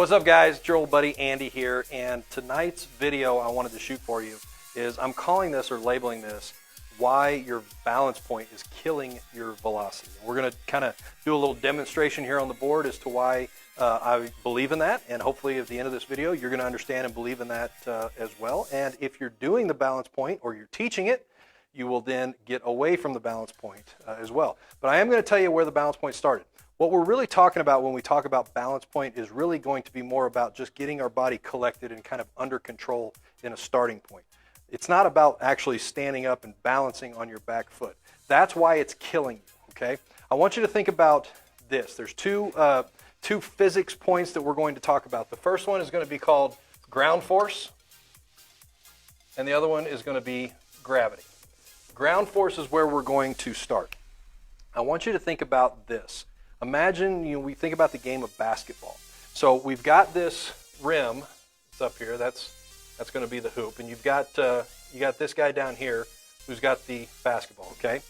What's up, guys? It's your old buddy Andy here, and tonight's video I wanted to shoot for you is I'm calling this or labeling this why your balance point is killing your velocity. We're going to kind of do a little demonstration here on the board as to why I believe in that, and hopefully at the end of this video you're going to understand and believe in that as well. And if you're doing the balance point or you're teaching it, you will then get away from the balance point as well. But I am going to tell you where the balance point started. What we're really talking about when we talk about balance point is really going to be more about just getting our body collected and kind of under control in a starting point. It's not about actually standing up and balancing on your back foot. That's why it's killing you, okay? I want you to think about this. There's two physics points that we're going to talk about. The first one is going to be called ground force, and the other one is going to be gravity. Ground force is where we're going to start. I want you to think about this. Imagine, we think about the game of basketball. So we've got this rim, it's up here, that's going to be the hoop, and you've got you got this guy down here who's got the basketball, okay?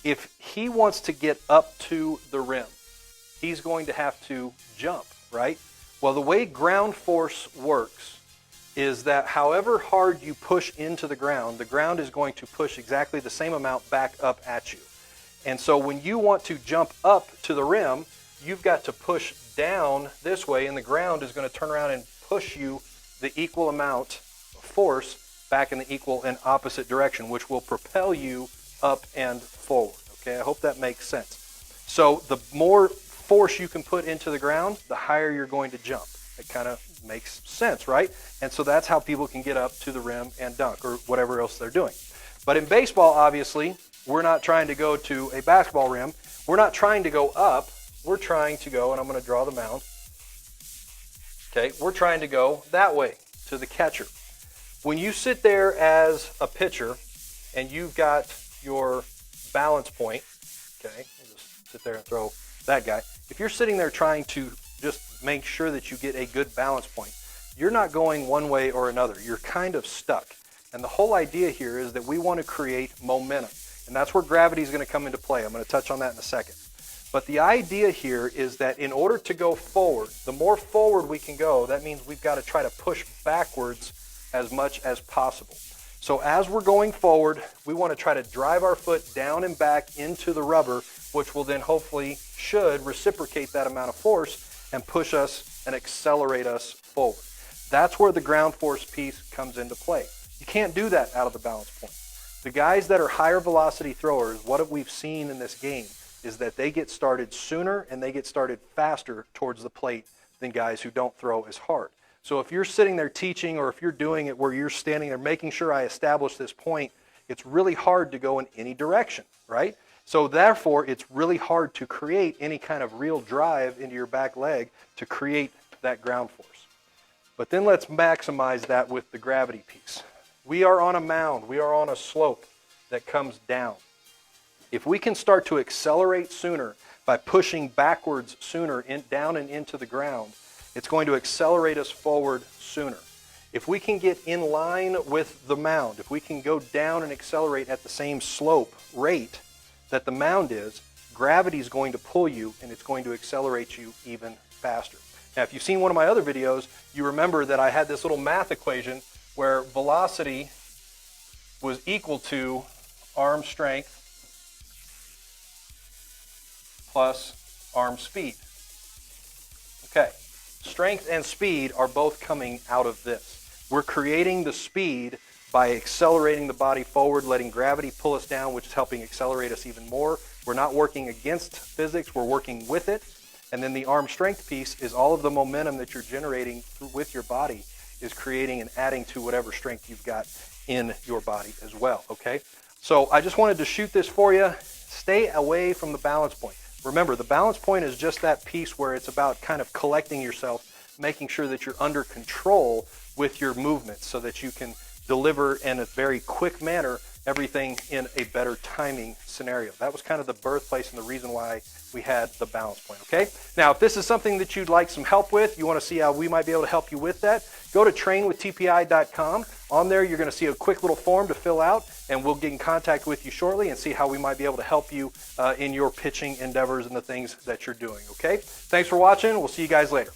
If he wants to get up to the rim, he's going to have to jump, right? Well, the way ground force works is that however hard you push into the ground is going to push exactly the same amount back up at you. And so when you want to jump up to the rim, you've got to push down this way, and the ground is going to turn around and push you the equal amount of force back in the equal and opposite direction, which will propel you up and forward. Okay, I hope that makes sense. So the more force you can put into the ground, the higher you're going to jump. It kind of makes sense, right? And so that's how people can get up to the rim and dunk or whatever else they're doing. But in baseball, obviously, we're not trying to go to a basketball rim. We're not trying to go up. We're trying to go, and I'm going to draw the mound. Okay, we're trying to go that way to the catcher. When you sit there as a pitcher and you've got your balance point, okay, I'll just sit there and throw that guy. If you're sitting there trying to just make sure that you get a good balance point, you're not going one way or another. You're kind of stuck. And the whole idea here is that we want to create momentum. And that's where gravity is going to come into play. I'm going to touch on that in a second. But the idea here is that in order to go forward, the more forward we can go, that means we've got to try to push backwards as much as possible. So as we're going forward, we want to try to drive our foot down and back into the rubber, which will then hopefully should reciprocate that amount of force and push us and accelerate us forward. That's where the ground force piece comes into play. You can't do that out of the balance point. The guys that are higher velocity throwers, what we've seen in this game is that they get started sooner and they get started faster towards the plate than guys who don't throw as hard. So if you're sitting there teaching, or if you're doing it where you're standing there making sure I establish this point, it's really hard to go in any direction, right? So therefore, it's really hard to create any kind of real drive into your back leg to create that ground force. But then let's maximize that with the gravity piece. We are on a mound, we are on a slope that comes down. If we can start to accelerate sooner by pushing backwards sooner down and into the ground, it's going to accelerate us forward sooner. If we can get in line with the mound, if we can go down and accelerate at the same slope rate that the mound is, gravity is going to pull you and it's going to accelerate you even faster. Now, if you've seen one of my other videos, you remember that I had this little math equation where velocity was equal to arm strength plus arm speed. Okay, strength and speed are both coming out of this. We're creating the speed by accelerating the body forward, letting gravity pull us down, which is helping accelerate us even more. We're not working against physics, we're working with it. And then the arm strength piece is all of the momentum that you're generating with your body is creating and adding to whatever strength you've got in your body as well, okay? So I just wanted to shoot this for you. Stay away from the balance point. Remember, the balance point is just that piece where it's about kind of collecting yourself, making sure that you're under control with your movements so that you can deliver in a very quick manner everything in a better timing scenario. That was kind of the birthplace and the reason why we had the balance point, okay? Now, if this is something that you'd like some help with, you want to see how we might be able to help you with that, go to trainwithtpi.com. On there, you're going to see a quick little form to fill out, and we'll get in contact with you shortly and see how we might be able to help you in your pitching endeavors and the things that you're doing, okay? Thanks for watching. We'll see you guys later.